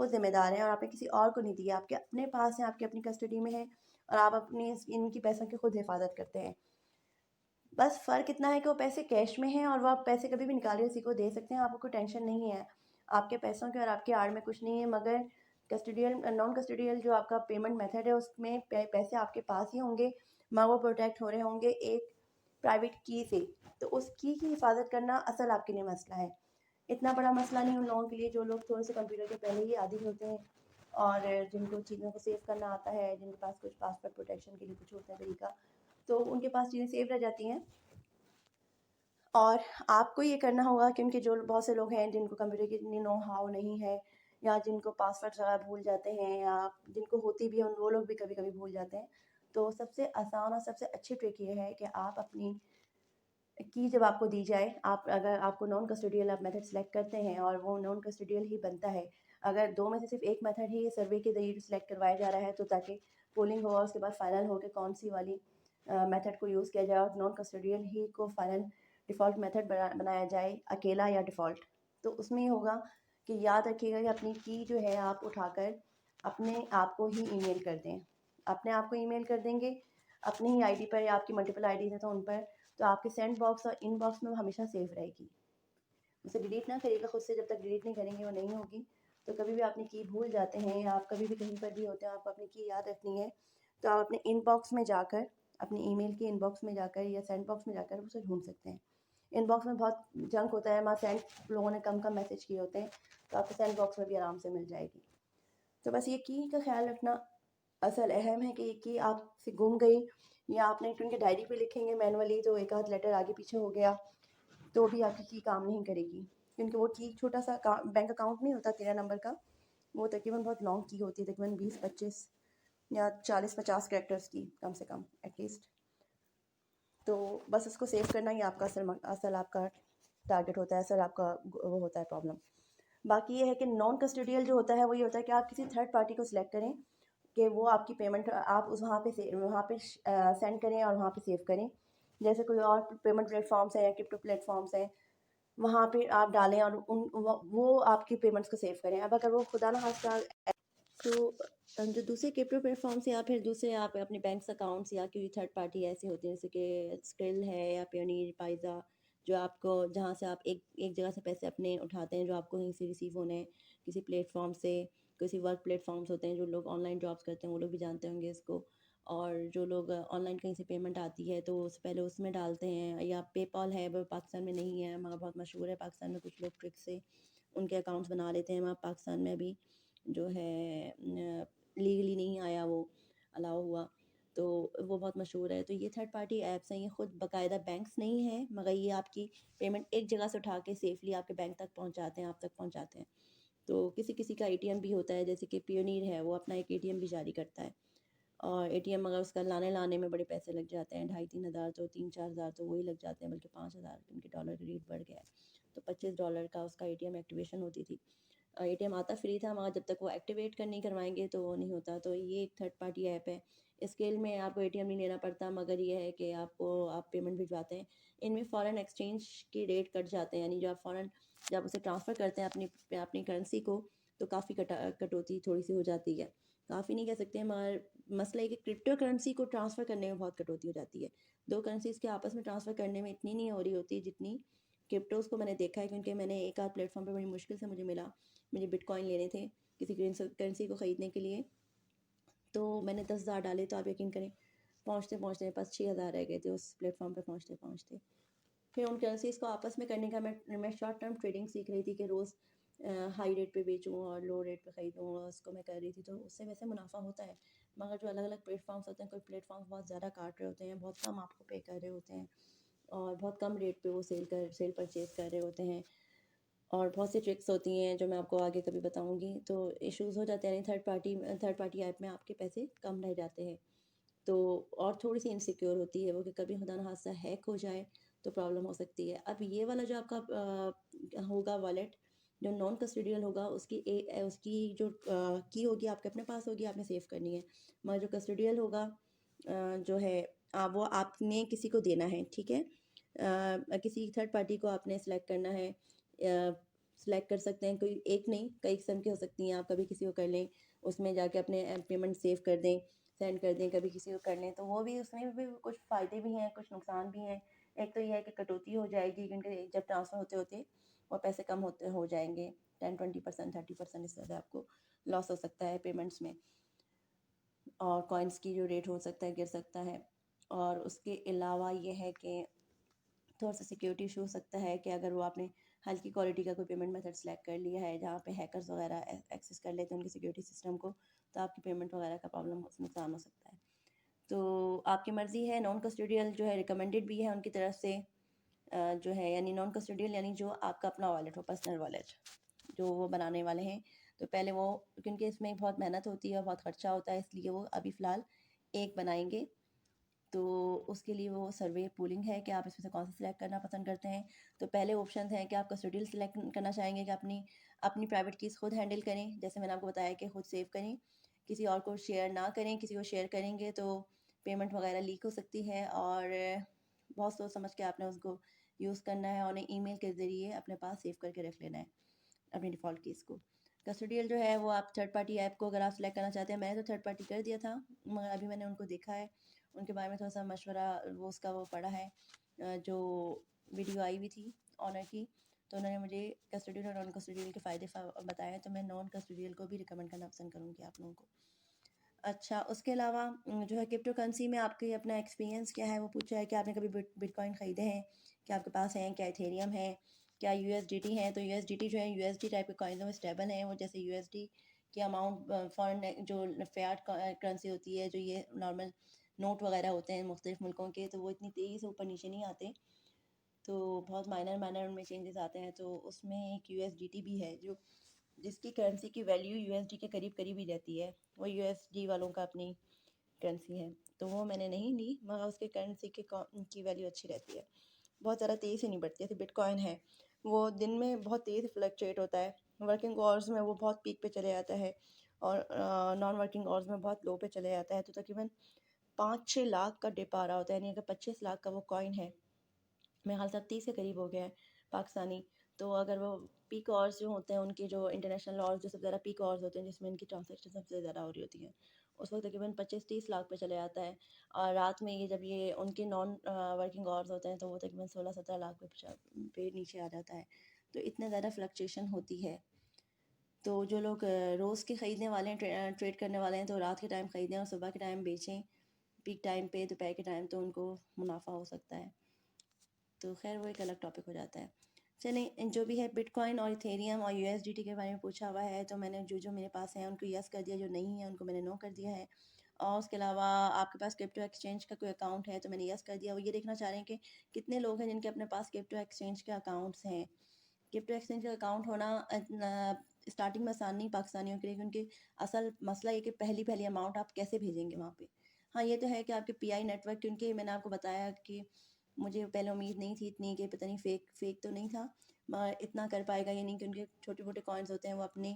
خود ذمہ دار ہیں اور آپ نے کسی اور کو نہیں دیا، آپ کے اپنے پاس ہیں، آپ کی اپنی کسٹڈی میں ہیں اور آپ اپنی ان کی پیسوں کی خود حفاظت کرتے ہیں. بس فرق اتنا ہے کہ وہ پیسے کیش میں ہیں اور وہ آپ پیسے کبھی بھی نکال کے کسی کو دے سکتے ہیں، آپ کو کوئی ٹینشن نہیں ہے آپ کے پیسوں کے اور آپ کے آڑ میں کچھ نہیں ہے. مگر کسٹڈیل نان کسٹڈیل جو آپ کا پیمنٹ میتھڈ ہے اس میں پیسے آپ کے پاس ہی ہوں گے مگر وہ پروٹیکٹ ہو رہے ہوں گے ایک پرائیویٹ کی سے. تو اس کی حفاظت کرنا اصل آپ کے لیے مسئلہ ہے. اتنا بڑا مسئلہ نہیں ان لوگوں کے لیے جو لوگ تھوڑے سے کمپیوٹر کے پہلے ہی عادی ہوتے ہیں اور جن کو چیزوں کو سیو کرنا آتا ہے، جن کے پاس کچھ پاسورڈ پروٹیکشن کے لیے کچھ ہوتا ہے طریقہ، تو ان کے پاس چیزیں سیو رہ جاتی ہیں. اور آپ کو یہ کرنا ہوگا کیونکہ جو بہت سے لوگ ہیں جن کو کمپیوٹر کی اتنی نو ہاؤ نہیں ہے یا جن کو پاسورڈ بھول جاتے ہیں یا جن کو ہوتی بھی ہے وہ لوگ بھی کبھی کبھی بھول جاتے ہیں. تو سب سے آسان اور سب سے اچھی ٹرک یہ ہے کہ آپ اپنی کی جب آپ کو دی جائے، اگر آپ کو نان کسٹوڈیل آپ میتھڈ سلیکٹ کرتے ہیں اور وہ نان کسٹوڈیل ہی بنتا ہے، اگر دو میں سے صرف ایک میتھڈ ہی سروے کے ذریعے سلیکٹ کروایا جا رہا ہے تو تاکہ پولنگ ہو اور اس کے بعد فائنل ہو کہ کون سی والی میتھڈ کو یوز کیا جائے اور نان کسٹوڈیل ہی کو فائنل ڈیفالٹ میتھڈ بنایا جائے اکیلا یا ڈیفالٹ. تو اس میں یہ ہوگا کہ یاد رکھیے گا کہ اپنی کی جو ہے آپ اٹھا کر اپنے آپ کو ہی ای میل کر دیں. اپنے آپ کو ای میل کر دیں گے اپنی ہی آئی ڈی پر یا آپ کی ملٹیپل آئی ڈیز ہیں تو ان پر، تو آپ کے سینڈ باکس اور ان باکس میں وہ ہمیشہ سیو رہے گی. اسے ڈیلیٹ نہ کریے گا خود سے، جب تک ڈیلیٹ نہیں کریں گے وہ نہیں ہوگی. تو کبھی بھی آپ اپنی کی بھول جاتے ہیں یا آپ کبھی بھی کہیں پر بھی ہوتے ہیں آپ کو اپنی کی یاد رکھنی ہے تو آپ اپنے ان باکس میں جا کر، اپنی ای میل کے ان باکس میں جا کر یا سینڈ باکس میں جا کر اسے ڈھونڈ سکتے ہیں. ان باکس میں بہت جنک ہوتا ہے، وہاں سینڈ لوگوں نے کم میسج کیے ہوتے ہیں تو آپ کو سینڈ باکس میں بھی آرام سے مل جائے گی. تو بس یہ کی کا خیال رکھنا اصل اہم ہے کہ یہ کی آپ سے گم گئی یا آپ نے کیونکہ ڈائری پہ لکھیں گے مینولی تو ایک آدھ لیٹر آگے پیچھے ہو گیا تو بھی آپ کی کام نہیں کرے گی، کیونکہ وہ کی چھوٹا سا بینک اکاؤنٹ نہیں ہوتا 13 نمبر کا، وہ تقریباً بہت لانگ کی ہوتی ہے، تقریباً 20-25 یا 40-50 کریکٹرز کی کم سے کم ایٹ لیسٹ. تو بس اس کو سیو کرنا ہی آپ کا اصل آپ کا ٹارگٹ ہوتا ہے، اصل آپ کا وہ ہوتا ہے پرابلم. باقی یہ ہے کہ نان کسٹوڈیل جو ہوتا ہے وہ یہ ہوتا ہے کہ آپ کسی تھرڈ پارٹی کو سلیکٹ کریں کہ وہ آپ کی پیمنٹ آپ اس وہاں پہ سینڈ کریں اور وہاں پہ سیو کریں. جیسے کوئی اور پیمنٹ پلیٹ فارمس ہیں یا کرپٹو پلیٹ فارمس ہیں وہاں پہ آپ ڈالیں اور وہ آپ کی پیمنٹس کو سیو کریں. اب اگر وہ خدا نہ خواستہ تو جو دوسرے کرپٹو پلیٹ فارمس یا پھر دوسرے آپ اپنے بینکس اکاؤنٹس یا کوئی تھرڈ پارٹی ایسے ہوتے ہیں جیسے کہ اسکرل ہے یا پیونیر پائزا، جو آپ کو جہاں سے آپ ایک جگہ سے پیسے اپنے اٹھاتے ہیں جو آپ کو کہیں سے ریسیو ہونے ہیں کسی پلیٹ فارم سے. کسی ورک پلیٹ فارمس ہوتے ہیں جو لوگ آن لائن جابس کرتے ہیں وہ لوگ بھی جانتے ہوں گے اس کو. اور جو لوگ آن لائن کہیں سے پیمنٹ آتی ہے تو اس سے پہلے اس میں ڈالتے ہیں. یا پے پال ہے وہ پاکستان میں نہیں ہے مگر بہت مشہور ہے پاکستان میں، کچھ لوگ ٹرک سے ان کے اکاؤنٹس بنا لیتے ہیں. وہاں پاکستان میں بھی جو ہے لیگلی نہیں آیا وہ الاؤ ہوا تو وہ بہت مشہور ہے. تو یہ تھرڈ پارٹی ایپس ہیں، یہ خود باقاعدہ بینکس نہیں ہیں مگر یہ آپ کی پیمنٹ ایک جگہ سے اٹھا کے سیفلی آپ کے بینک تک پہنچاتے ہیں، آپ تک پہنچاتے ہیں. تو کسی کسی کا اے ٹی ایم بھی ہوتا ہے جیسے کہ پیونیر ہے وہ اپنا ایک اے ٹی ایم بھی جاری کرتا ہے اور اے ٹی ایم اگر اس کا لانے میں بڑے پیسے لگ جاتے ہیں، 2,500-3,000 ہزار تو 3-4 ہزار تو وہی لگ جاتے ہیں، بلکہ 5,000 کیونکہ ڈالر کا ریٹ بڑھ گیا ہے. تو $25 کا اس کا اے ٹی ایم ایکٹیویشن ہوتی تھی. اے ٹی ایم آتا فری تھا مگر جب تک وہ ایکٹیویٹ نہیں کروائیں گے تو وہ نہیں ہوتا. تو یہ ایک تھرڈ پارٹی ایپ ہے. اس کے میں آپ کو اے ٹی ایم نہیں لینا پڑتا مگر یہ ہے کہ آپ پیمنٹ بھجواتے ہیں ان میں فوراً ایکسچینج کی ریٹ کٹ جاتے ہیں، یعنی جو آپ فوراً جب اسے ٹرانسفر کرتے ہیں اپنی کرنسی کو تو کافی کٹوتی تھوڑی سی ہو جاتی ہے. کافی نہیں کہہ سکتے ہیں مگر مسئلہ ہے کہ کرپٹو کرنسی کو ٹرانسفر کرنے میں بہت کٹوتی ہو جاتی ہے. دو کرنسیز کے آپس میں ٹرانسفر کرنے میں اتنی نہیں ہو رہی ہوتی جتنی کرپٹوز کو میں نے دیکھا ہے، کیونکہ میں نے ایک آدھ پلیٹ فارم پہ بڑی مشکل سے مجھے بٹ کوائن لینے تھے کسی کرنسی کو خریدنے کے لیے. تو میں نے 10,000 ڈالے تو آپ یقین کریں پہنچتے میرے پاس 6,000 رہ گئے تھے اس پلیٹ فارم پہ پہنچتے. پھر ان کرنسیز کو آپس میں کرنے کا میں شارٹ ٹرم ٹریڈنگ سیکھ رہی تھی کہ روز ہائی ریٹ پہ بیچوں اور لو ریٹ پہ خریدوں، اور اس کو میں کر رہی تھی. تو اس سے ویسے منافع ہوتا ہے مگر جو الگ الگ پلیٹ فارمس ہوتے ہیں، کوئی پلیٹ فارمس بہت زیادہ کاٹ رہے ہوتے ہیں، بہت کم آپ کو پے کر رہے ہوتے ہیں اور بہت کم ریٹ پہ وہ سیل پرچیز کر رہے ہوتے ہیں. اور بہت سی ٹرکس ہوتی ہیں جو میں آپ کو آگے کبھی بتاؤں گی. تو ایشوز ہو جاتے ہیں، یعنی تھرڈ پارٹی ایپ میں آپ کے پیسے کم رہ جاتے ہیں. تو اور تھوڑی سی انسیکیور ہوتی ہے وہ کہ کبھی خدا نہ خواستہ ہیک ہو جائے تو پرابلم ہو سکتی ہے. اب یہ والا جو آپ کا ہوگا والیٹ جو نان کسٹوڈیل ہوگا اس کی جو کی ہوگی آپ کے اپنے پاس ہوگی، آپ نے سیو کرنی ہے. مگر جو کسٹوڈیل ہوگا جو ہے وہ آپ نے کسی کو دینا ہے، ٹھیک ہے. کسی تھرڈ پارٹی کو آپ نے سلیکٹ کرنا ہے سلیکٹ کر سکتے ہیں، کوئی ایک نہیں کئی قسم کی ہو سکتی ہیں، آپ کبھی کسی کو کر لیں، اس میں جا کے اپنے پیمنٹ سیو کر دیں، سینڈ کر دیں، کبھی کسی کو کر لیں، تو وہ بھی اس میں بھی کچھ فائدے بھی ہیں کچھ نقصان بھی ہیں۔ ایک تو یہ ہے کہ کٹوتی ہو جائے گی، کیونکہ جب ٹرانسفر ہوتے ہوتے وہ پیسے کم ہو جائیں گے، 10-20%، 30% اس طرح آپ کو لاس ہو سکتا ہے پیمنٹس میں، اور کوائنس کی جو ریٹ ہو سکتا ہے گر سکتا ہے۔ اور اس کے علاوہ یہ ہے کہ تھوڑا سا سیکیورٹی ایشو ہو سکتا ہے کہ اگر وہ آپ نے ہلکی کوالٹی کا کوئی پیمنٹ میتھڈ سلیکٹ کر لیا ہے جہاں پہ ہیکرز وغیرہ ایکسیس کر لیتے ہیں ان کی سیکیورٹی سسٹم کو، تو آپ کی پیمنٹ وغیرہ کا نقصان ہو سکتا ہے۔ تو آپ کی مرضی ہے۔ نان کسٹوڈیل جو ہے ریکمینڈڈ بھی ہے ان کی طرف سے، جو ہے یعنی نان کسٹوڈیل یعنی جو آپ کا اپنا والیٹ ہو، پرسنل والیٹ جو وہ بنانے والے ہیں، تو پہلے وہ کیونکہ اس میں بہت محنت ہوتی ہے اور بہت خرچہ ہوتا ہے، اس لیے وہ ابھی فی الحال ایک بنائیں گے۔ تو اس کے لیے وہ سروے پولنگ ہے کہ آپ اس میں سے کون سا سلیکٹ کرنا پسند کرتے ہیں۔ تو پہلے آپشنز ہیں کہ آپ کسٹوڈیل سلیکٹ کرنا چاہیں گے کہ اپنی پرائیویٹ کیز خود ہینڈل کریں، جیسے میں نے آپ کو بتایا کہ خود سیو کریں، کسی اور کو شیئر نہ کریں، کسی کو شیئر کریں گے تو پیمنٹ وغیرہ لیک ہو سکتی ہے، اور بہت سوچ سمجھ کے آپ نے اس کو یوز کرنا ہے، اور انہیں ای میل کے ذریعے اپنے پاس سیو کر کے رکھ لینا ہے اپنی ڈیفالٹ کیز کو۔ کسٹوڈیل جو ہے وہ آپ تھرڈ پارٹی ایپ کو اگر آپ سلیکٹ کرنا چاہتے ہیں، میں نے تو تھرڈ پارٹی کر دیا تھا، مگر ابھی میں نے ان کو دیکھا ہے، ان کے بارے میں تھوڑا سا مشورہ اس کا وہ پڑھا ہے، جو ویڈیو آئی ہوئی تھی آنر کی، تو انہوں نے مجھے کسٹوڈیل اور نان کسٹوڈیل کے فائدے بتائے، تو میں نان کسٹوڈیل کو بھی ریکمینڈ کرنا پسند کروں گی آپ لوگوں کو۔ اچھا، اس کے علاوہ جو ہے کرپٹو کرنسی میں آپ کے اپنا ایکسپیرینس کیا ہے وہ پوچھا ہے کہ آپ نے کبھی بٹ کوائن خریدے ہیں، کیا آپ کے پاس ہیں، کیا ایتھیریم ہے، کیا یو ایس ڈی ٹی ہیں۔ تو یو ایس ڈی ٹی جو ہے یو ایس ڈی ٹائپ کے کوائنز ہیں، وہ اسٹیبل ہیں، وہ جیسے یو ایس ڈی کی اماؤنٹ فارن جو فیاٹ کرنسی ہوتی ہے، جو یہ نارمل نوٹ وغیرہ ہوتے ہیں مختلف ملکوں کے، تو وہ اتنی تیزی سے اوپر نیچے نہیں آتے، تو بہت مائنر ان میں چینجز آتے ہیں۔ تو اس میں ایک یو ایس ڈی ٹی بھی ہے جو جس کی کرنسی کی ویلیو یو ایس ڈی کے قریب ہی رہتی ہے، وہ یو ایس ڈی والوں کا اپنی کرنسی ہے، تو وہ میں نے نہیں لی، مگر اس کے کرنسی کی ویلیو اچھی رہتی ہے، بہت زیادہ تیزی سے نہیں بڑھتی۔ جیسے بٹ کوائن ہے، وہ دن میں بہت تیز فلکچویٹ ہوتا ہے، ورکنگ آورز میں وہ بہت پیک پہ چلے جاتا ہے، اور نان ورکنگ آورز میں بہت لو پہ چلے جاتا ہے، تو تقریباً 5-6 لاکھ کا ڈپ آ رہا ہوتا ہے، یعنی اگر 25 لاکھ کا وہ کوائن ہے، میرے خیال سے 30 کے قریب ہو گیا ہے پاکستانی، تو اگر وہ پیک آورز جو ہوتے ہیں ان کے جو انٹرنیشنل آورز جو سب سے زیادہ پیک آورز ہوتے ہیں جس میں ان کی ٹرانزیکشن سب سے زیادہ ہو رہی ہوتی ہیں، اس وقت تقریباً 25-30 لاکھ پہ چلے جاتا ہے، اور رات میں جب یہ ان کے نان ورکنگ آورز ہوتے ہیں تو وہ تقریباً 16-17 لاکھ پہ نیچے آ جاتا ہے، تو اتنے زیادہ فلکچویشن ہوتی ہے۔ تو جو لوگ روز کے خریدنے والے ہیں، ٹریڈ کرنے والے ہیں، تو رات کے ٹائم خریدیں اور صبح کے ٹائم بیچیں، پیک ٹائم پہ، دوپہر کے ٹائم، تو ان کو منافع ہو سکتا ہے۔ تو خیر وہ ایک الگ ٹاپک ہو جاتا ہے۔ چلیں، جو بھی ہے بٹ کوائن اور ایتھیریم اور یو ایس ڈی ٹی کے بارے میں پوچھا ہوا ہے، تو میں نے جو میرے پاس ہیں ان کو یس کر دیا، جو نہیں ہے ان کو میں نے نو کر دیا ہے۔ اور اس کے علاوہ آپ کے پاس کرپٹو ایکسچینج کا کوئی اکاؤنٹ ہے تو میں نے یس کر دیا۔ وہ یہ دیکھنا چاہ رہے ہیں کہ کتنے لوگ ہیں جن کے اپنے پاس کرپٹو ایکسچینج کے اکاؤنٹس ہیں۔ کرپٹو ایکسچینج کا اکاؤنٹ ہونا اسٹارٹنگ میں آسان نہیں پاکستانیوں کے لیے، کیونکہ اصل مسئلہ یہ کہ پہلی اماؤنٹ آپ کیسے بھیجیں گے وہاں پہ۔ ہاں یہ تو ہے کہ آپ کے پی آئی نیٹ ورک، کیونکہ میں نے آپ کو بتایا کہ مجھے پہلے امید نہیں تھی اتنی کہ پتہ نہیں فیک تو نہیں تھا، مگر اتنا کر پائے گا یہ نہیں، کیونکہ چھوٹے چھوٹے کوائنز ہوتے ہیں وہ اپنے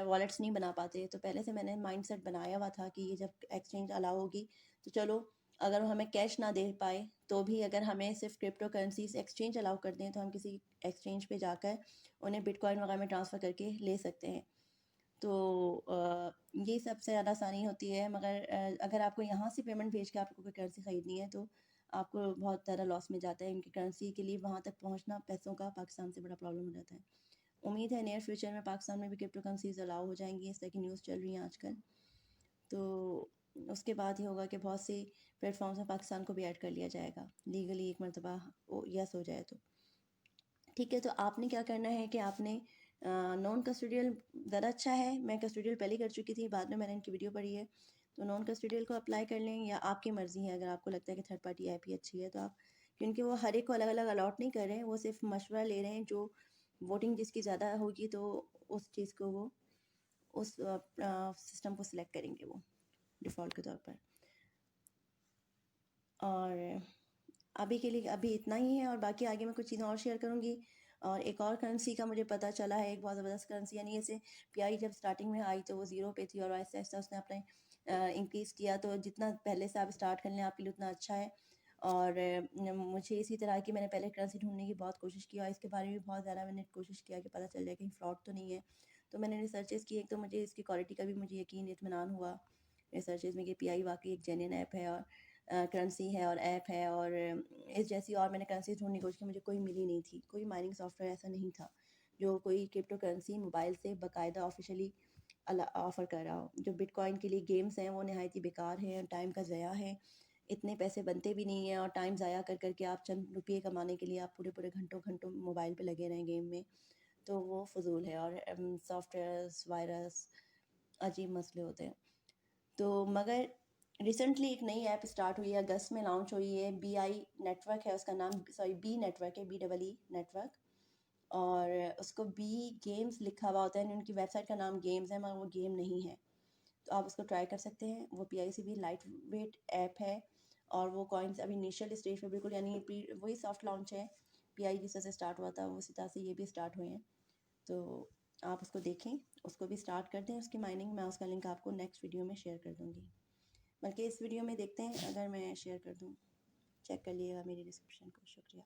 والیٹس نہیں بنا پاتے، تو پہلے سے میں نے مائنڈ سیٹ بنایا ہوا تھا کہ یہ جب ایکسچینج الاؤ ہوگی تو چلو اگر وہ ہمیں کیش نہ دے پائے تو بھی اگر ہمیں صرف کرپٹو کرنسیز ایکسچینج الاؤ کر دیں تو ہم کسی ایکسچینج پہ جا کر انہیں بٹ کوائن وغیرہ میں ٹرانسفر کر کے لے سکتے ہیں۔ تو یہ سب سے زیادہ آسانی ہوتی ہے، مگر اگر آپ کو یہاں سے پیمنٹ بھیج کے آپ کو کوئی کرنسی خریدنی ہے تو آپ کو بہت زیادہ لاس میں جاتا ہے، ان کی کرنسی کے لیے وہاں تک پہنچنا پیسوں کا پاکستان سے بڑا پرابلم ہو جاتا ہے۔ امید ہے نیئر فیوچر میں پاکستان میں بھی کرپٹو کرنسیز الاؤ ہو جائیں گی، اس طرح کی نیوز چل رہی ہیں آج کل، تو اس کے بعد یہ ہوگا کہ بہت سی پلیٹ فارمز میں پاکستان کو بھی ایڈ کر لیا جائے گا لیگلی، ایک مرتبہ یس ہو جائے تو ٹھیک ہے۔ تو آپ نے کیا کرنا ہے کہ آپ نے نان کسٹوڈیل زیادہ اچھا ہے، میں کسٹوڈیل پہلے کر چکی تھی، بعد میں نے ان کی ویڈیو پڑھی ہے، تو نان کسٹوڈیل کو اپلائی کر لیں، یا آپ کی مرضی ہے، اگر آپ کو لگتا ہے کہ تھرڈ پارٹی ایپ ہی اچھی ہے تو آپ، کیونکہ وہ ہر ایک کو الگ الگ الاٹ نہیں کر رہے ہیں، وہ صرف مشورہ لے رہے ہیں، جو ووٹنگ جس کی زیادہ ہوگی تو اس چیز کو وہ اس سسٹم کو سلیکٹ کریں گے وہ ڈیفالٹ کے طور پر۔ اور ابھی کے لیے ابھی اتنا ہی ہے، اور باقی آگے میں کچھ چیزیں اور شیئر کروں گی۔ اور ایک اور کرنسی کا مجھے پتہ چلا ہے، ایک بہت زبردست کرنسی، یعنی جیسے پی آئی جب اسٹارٹنگ میں آئی تو وہ 0 پہ تھی، اور آہستہ آہستہ اس نے اپنے انکریز کیا، تو جتنا پہلے سے آپ اسٹارٹ کر لیں آپ کے لیے اتنا اچھا ہے۔ اور مجھے اسی طرح کی میں نے پہلے کرنسی ڈھونڈنے کی بہت کوشش کی اور اس کے بارے میں بہت زیادہ میں نے کوشش کیا کہ پتہ چل جائے کہیں فراڈ تو نہیں ہے. تو میں نے ریسرچز کی. ایک تو مجھے اس کی کوالٹی کا بھی مجھے یقین اطمینان ہوا ریسرچز میں کہ پی آئی واقعی ایک جینین ایپ ہے اور کرنسی ہے اور ایپ ہے. اور اس جیسی اور میں نے کرنسیز ڈھونڈنے کی کوشش کی, مجھے کوئی ملی نہیں تھی. کوئی مائننگ سافٹ ویئر ایسا نہیں تھا جو کوئی کرپٹو کرنسی موبائل سے باقاعدہ آفیشیلی آفر کر رہا ہو. جو بٹ کوائن کے لیے گیمز ہیں وہ نہایت ہی بیکار ہیں, ٹائم کا ضیاع ہے. اتنے پیسے بنتے بھی نہیں ہیں اور ٹائم ضائع کر کر کے آپ چند روپئے کمانے کے لیے آپ پورے پورے گھنٹوں موبائل پہ لگے رہیں گیم میں, تو وہ فضول ہے. اور سافٹ ویئرس وائرس عجیب مسئلے ہوتے ہیں. تو مگر ریسنٹلی ایک نئی ایپ اسٹارٹ ہوئی ہے, اگست میں لانچ ہوئی ہے. بی آئی نیٹ ورک ہے اس کا نام, سوری بی نیٹ ورک ہے, BEE نیٹ ورک. اور اس کو بی گیمز لکھا ہوا ہوتا ہے, ان کی ویب سائٹ کا نام گیمز ہے مگر وہ گیم نہیں ہے. تو آپ اس کو ٹرائی کر سکتے ہیں. وہ پی آئی سے بھی لائٹ ویٹ ایپ ہے اور وہ کوائنس ابھی انیشیل اسٹیج پہ بالکل, یعنی وہی سافٹ لانچ ہے. پی آئی جس طرح سے اسٹارٹ ہوا تھا اسی طرح سے یہ بھی اسٹارٹ ہوئے ہیں. تو آپ اس کو دیکھیں, اس کو بھی اسٹارٹ کر دیں. اس کی مائننگ میں اس کا لنک آپ کو نیکسٹ ویڈیو میں شیئر کر دوں گی, بلکہ اس ویڈیو میں دیکھتے ہیں اگر میں شیئر کر دوں. چیک کر لیے گا میری ڈسکرپشن کو. شکریہ.